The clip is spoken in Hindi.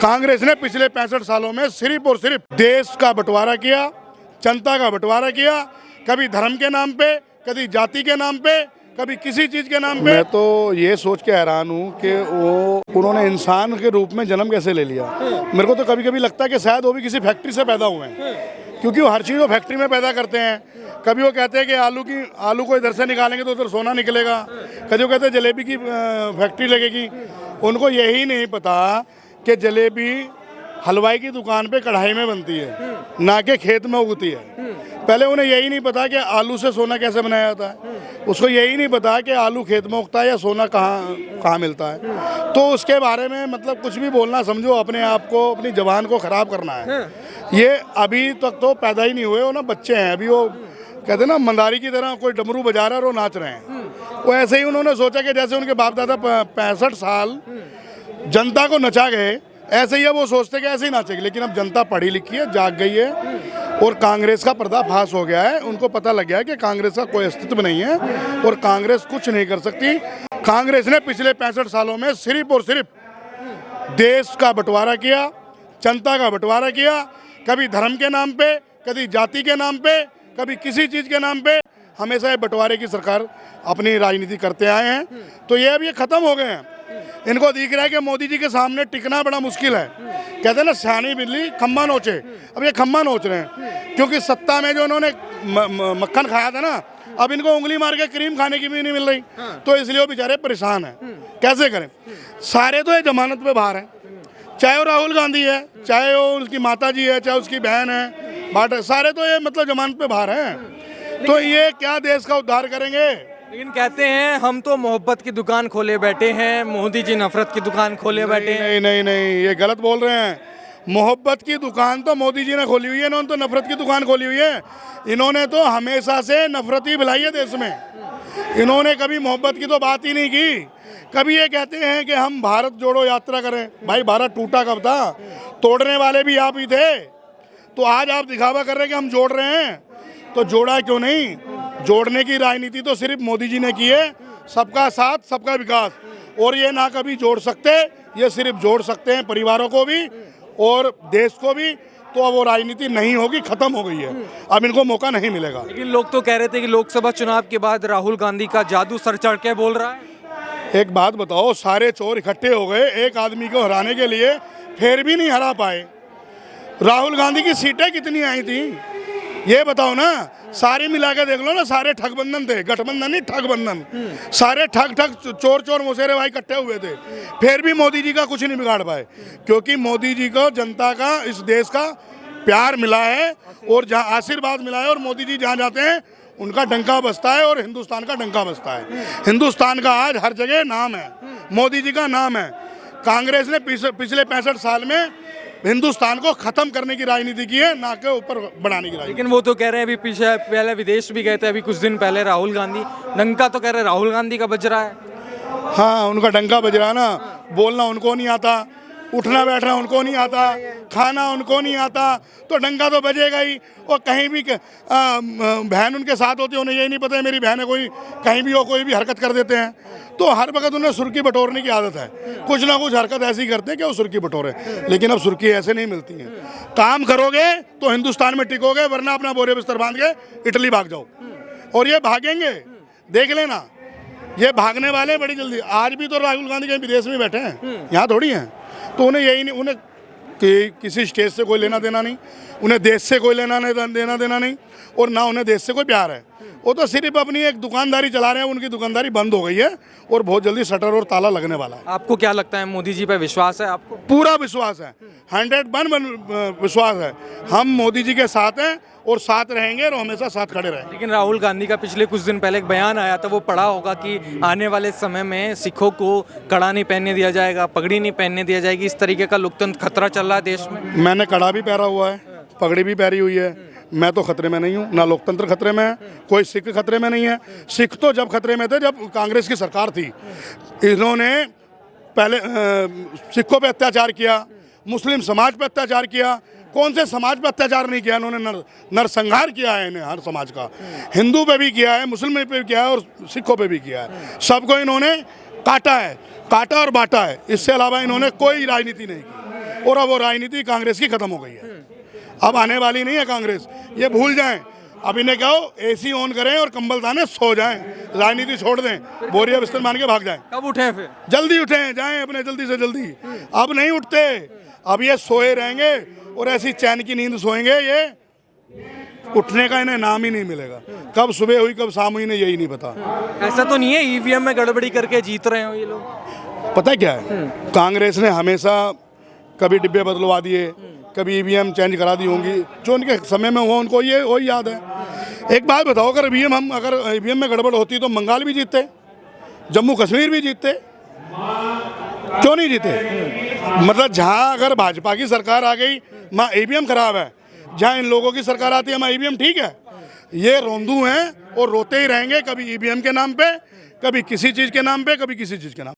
कांग्रेस ने पिछले 65 सालों में सिर्फ और सिर्फ देश का बंटवारा किया, जनता का बंटवारा किया, कभी धर्म के नाम पे, कभी जाति के नाम पे, कभी किसी चीज के नाम पे। मैं तो ये सोच के हैरान हूँ कि उन्होंने इंसान के रूप में जन्म कैसे ले लिया। मेरे को तो कभी कभी लगता है कि शायद वो भी किसी फैक्ट्री से पैदा हुए हैं, क्योंकि वो हर चीज़ वो फैक्ट्री में पैदा करते हैं। कभी वो कहते हैं कि आलू को इधर से निकालेंगे तो उधर सोना निकलेगा, कभी वो कहते हैं जलेबी की फैक्ट्री लगेगी। उनको यही नहीं पता कि जलेबी हलवाई की दुकान पे कढ़ाई में बनती है, ना कि खेत में उगती है। पहले उन्हें यही नहीं पता कि आलू से सोना कैसे बनाया जाता है, उसको यही नहीं पता कि आलू खेत में उगता है या सोना कहाँ मिलता है। तो उसके बारे में मतलब कुछ भी बोलना समझो अपने आप को, अपनी जबान को ख़राब करना है। ये अभी तक तो पैदा ही नहीं हुए, वो ना बच्चे हैं अभी। वो कहते हैं ना मंदारी की तरह कोई डमरू बजा रहा है और वो नाच रहे हैं। वो ऐसे ही उन्होंने सोचा कि जैसे उनके बाप दादा 65 साल जनता को नचा गए, ऐसे ही वो सोचते कि ऐसे ही नाचेगी। लेकिन अब जनता पढ़ी लिखी है, जाग गई है और कांग्रेस का पर्दाफाश हो गया है। उनको पता लग गया है कि कांग्रेस का कोई अस्तित्व नहीं है और कांग्रेस कुछ नहीं कर सकती। कांग्रेस ने पिछले 65 सालों में सिर्फ और सिर्फ देश का बंटवारा किया, जनता का बंटवारा किया, कभी धर्म के नाम पे, कभी जाति के नाम पे, कभी किसी चीज़ के नाम पे। हमेशा ये बंटवारे की सरकार अपनी राजनीति करते आए हैं। तो ये अब ये ख़त्म हो गए हैं। इनको दिख रहा है कि मोदी जी के सामने टिकना बड़ा मुश्किल है। कहते हैं ना सियानी बिल्ली खम्मा नोचे, अब ये खम्मा नोच रहे हैं, क्योंकि सत्ता में जो इन्होंने मक्खन खाया था ना, अब इनको उंगली मार के क्रीम खाने की भी नहीं मिल रही। तो इसलिए वो बेचारे परेशान हैं, कैसे करें। सारे तो ये जमानत पे बाहर हैं, चाहे वो राहुल गांधी है, चाहे वो उनकी माता जी है, चाहे उसकी बहन है भाटा, सारे तो ये मतलब जमानत पे बाहर हैं। तो ये क्या देश का उद्धार करेंगे। लेकिन कहते हैं हम तो मोहब्बत की दुकान खोले बैठे हैं, मोदी जी नफरत की दुकान खोले बैठे हैं। नहीं नहीं नहीं, ये गलत बोल रहे हैं। मोहब्बत की दुकान तो मोदी जी ने खोली हुई है, इन्होंने तो नफरत की दुकान खोली हुई है। इन्होंने तो हमेशा से नफरत ही फैलाई है देश में। इन्होंने कभी मोहब्बत की तो बात ही नहीं की। कभी ये कहते हैं कि हम भारत जोड़ो यात्रा करें। भाई भारत टूटा कब था? तोड़ने वाले भी आप ही थे। तो आज आप दिखावा कर रहे हैं कि हम जोड़ रहे हैं, तो जोड़ा क्यों नहीं? जोड़ने की राजनीति तो सिर्फ मोदी जी ने की है, सबका साथ सबका विकास। और ये ना कभी जोड़ सकते, ये सिर्फ जोड़ सकते हैं परिवारों को भी और देश को भी। तो अब वो राजनीति नहीं होगी, खत्म हो गई है, अब इनको मौका नहीं मिलेगा। लेकिन लोग तो कह रहे थे कि लोकसभा चुनाव के बाद राहुल गांधी का जादू सर चढ़ के बोल रहा है। एक बात बताओ, सारे चोर इकट्ठे हो गए एक आदमी को हराने के लिए, फिर भी नहीं हरा पाए। राहुल गांधी की सीटें कितनी आई थी ये बताओ ना। सारे मिला के देख लो ना, सारे ठगबंधन थे, गठबंधन नहीं ठगबंधन। सारे ठग चोर चोर मुसेरे भाई इकट्ठे हुए थे, फिर भी मोदी जी का कुछ नहीं बिगाड़ पाए। क्योंकि मोदी जी को जनता का, इस देश का प्यार मिला है और जहाँ आशीर्वाद मिला है, और मोदी जी जहाँ जाते हैं उनका डंका बजता है और हिंदुस्तान का डंका बजता है। हिंदुस्तान का आज हर जगह नाम है, मोदी जी का नाम है। कांग्रेस ने पिछले 65 साल में हिंदुस्तान को खत्म करने की राजनीति की है, ना के ऊपर बढ़ाने की राजनीति। लेकिन वो तो कह रहे हैं अभी पीछे पहले विदेश भी गए थे, अभी कुछ दिन पहले राहुल गांधी, डंका तो कह रहे हैं राहुल गांधी का बज रहा है। हाँ, उनका डंका बज रहा है ना। बोलना उनको नहीं आता, उठना बैठना उनको नहीं आता, खाना उनको नहीं आता, तो डंका तो बजेगा ही। और कहीं भी बहन उनके साथ होती है, उन्हें यही नहीं पता है मेरी बहन है, कोई कहीं भी हो कोई भी हरकत कर देते हैं। तो हर वक्त उन्हें सुर्खी बटोरने की आदत है, कुछ ना कुछ हरकत ऐसी करते हैं कि वो सुर्खी बटोरे। लेकिन अब सुर्खी ऐसे नहीं मिलती है। काम करोगे तो हिंदुस्तान में टिकोगे, वरना अपना बोरे बिस्तर बांध के इटली भाग जाओ। और ये भागेंगे, देख लेना, ये भागने वाले बड़ी जल्दी। आज भी तो राहुल गांधी कहीं विदेश में बैठे हैं, यहाँ थोड़ी हैं। तो उन्हें यही नहीं, उन्हें किसी स्टेट से कोई लेना देना नहीं, उन्हें देश से कोई लेना देना नहीं, और ना उन्हें देश से कोई प्यार है। वो तो सिर्फ अपनी एक दुकानदारी चला रहे हैं। उनकी दुकानदारी बंद हो गई है और बहुत जल्दी शटर और ताला लगने वाला है। आपको क्या लगता है, मोदी जी पे विश्वास है आपको? पूरा विश्वास है, 101 विश्वास है। हम मोदी जी के साथ हैं और साथ रहेंगे और हमेशा साथ खड़े रहेंगे। लेकिन राहुल गांधी का पिछले कुछ दिन पहले एक बयान आया था, वो पढ़ा होगा कि आने वाले समय में सिखों को कड़ा नहीं पहनने दिया जाएगा, पगड़ी नहीं पहनने दिया जाएगी। इस तरीके का लोकतंत्र खतरा चल रहा है देश में। मैंने कड़ा भी पहना हुआ है, पगड़ी भी पहनी हुई है। मैं तो खतरे में नहीं हूँ, ना लोकतंत्र खतरे में है, कोई सिख खतरे में नहीं है। सिख तो जब खतरे में थे जब कांग्रेस की सरकार थी। इन्होंने पहले सिखों पे अत्याचार किया, मुस्लिम समाज पे अत्याचार किया। कौन से समाज पे अत्याचार नहीं किया इन्होंने? नरसंहार किया है इन्हें हर समाज का। हिंदू पे भी किया है, मुस्लिम पे भी किया है और सिखों पे भी किया है। सबको इन्होंने काटा है, काटा और बांटा है। इससे अलावा इन्होंने कोई राजनीति नहीं की। और अब वो राजनीति कांग्रेस की खत्म हो गई है, अब आने वाली नहीं है कांग्रेस, ये भूल जाएं। अब इन्हें कहो एसी ऑन करें और कंबल ताने सो जाएं, राजनीति छोड़ दें, बोरिया बिस्तर मान के भाग जाएं। कब उठे फिर? जल्दी उठें, जाएं अपने जल्दी से जल्दी। अब नहीं उठते, अब ये सोए रहेंगे और ऐसी चैन की नींद सोएंगे, ये उठने का इन्हें नाम ही नहीं मिलेगा। कब सुबह हुई कब शाम हुई इन्हें यही नहीं पता। ऐसा तो नहीं है ईवीएम में गड़बड़ी करके जीत रहे हो ये लोग? पता है क्या है, कांग्रेस ने हमेशा कभी डिब्बे बदलवा दिए, कभी ईवीएम चेंज करा दी होंगी, जो उनके समय में हुआ उनको ये वही याद है। एक बात बताओ, अगर ईवीएम में गड़बड़ होती तो बंगाल भी जीतते, जम्मू कश्मीर भी जीतते, क्यों नहीं जीते? मतलब जहाँ अगर भाजपा की सरकार आ गई वहाँ ईवीएम खराब है, जहाँ इन लोगों की सरकार आती है वहाँ ईवीएम ठीक है। ये रोंदू हैं और रोते ही रहेंगे, कभी ईवीएम के नाम पे, कभी किसी चीज़ के नाम पे, कभी किसी चीज़ के नाम पे।